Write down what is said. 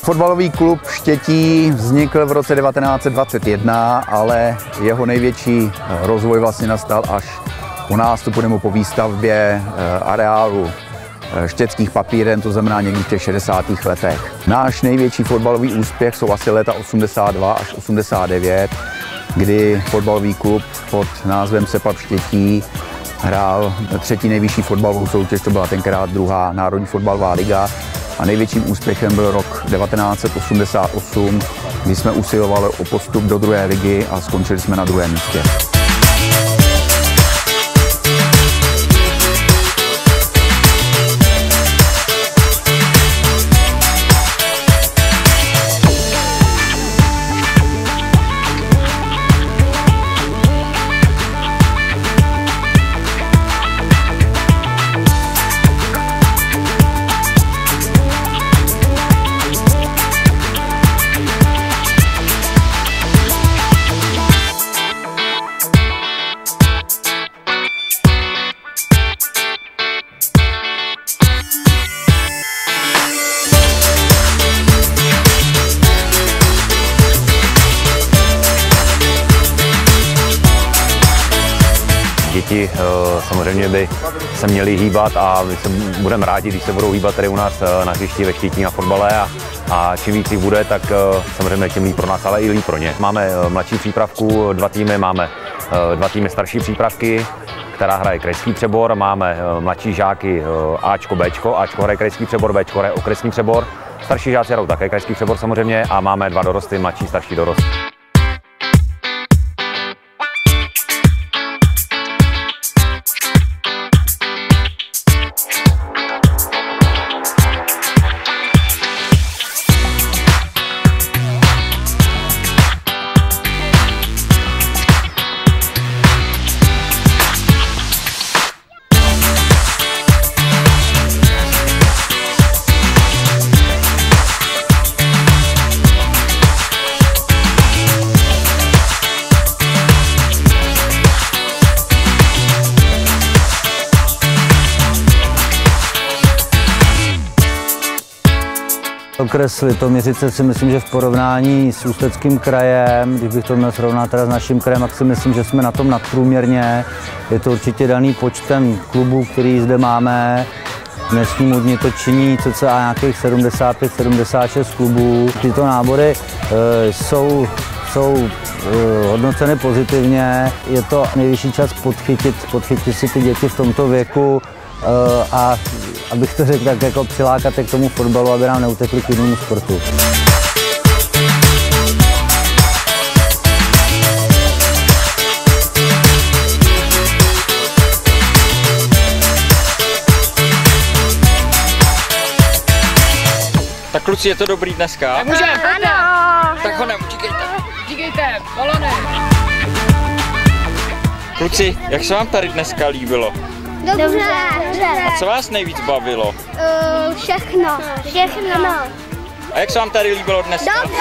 Fotbalový klub Štětí vznikl v roce 1921, ale jeho největší rozvoj vlastně nastal až po nástupu nebo po výstavbě areálu štětských papíren, to znamená někdy v těch 60. letech. Náš největší fotbalový úspěch jsou asi léta 82 až 89, kdy fotbalový klub pod názvem Sepap Štětí hrál třetí nejvyšší fotbalovou soutěž, to byla tenkrát druhá národní fotbalová liga. A největším úspěchem byl rok 1988, kdy jsme usilovali o postup do druhé ligy a skončili jsme na druhém místě. Děti samozřejmě by se měly hýbat a my se budeme rádi, když se budou hýbat tady u nás na hřišti ve Štětí na fotbale a čím víc jich bude, tak samozřejmě tím líp pro nás, ale i líp pro ně. Máme mladší přípravku, dva týmy starší přípravky, která hraje krajský přebor, máme mladší žáky Ačko, Bčko, Ačko hraje krajský přebor, Bčko hraje okresní přebor, starší žáci hrajou také krajský přebor samozřejmě a máme dva dorosty, mladší, starší dorost. Okres Litoměřice si myslím, že v porovnání s Ústeckým krajem, když bych to měl srovnat teda s naším krajem, tak si myslím, že jsme na tom nadprůměrně. Je to určitě daný počtem klubů, který zde máme. V dnešnímu dni to činí cca nějakých 75-76 klubů. Tyto nábory jsou hodnoceny pozitivně. Je to nejvyšší čas podchytit si ty děti v tomto věku a abych to řekl, tak jako přilákat je k tomu fotbalu, aby nám neutekli k jinému sportu. Tak kluci, je to dobrý dneska? Tak můžeme, ano. Tak honem, Říkejte, balony. Kluci, jak se vám tady dneska líbilo? Dobře. A co vás nejvíc bavilo? Všechno. A jak se vám tady líbilo dneska? Dobře.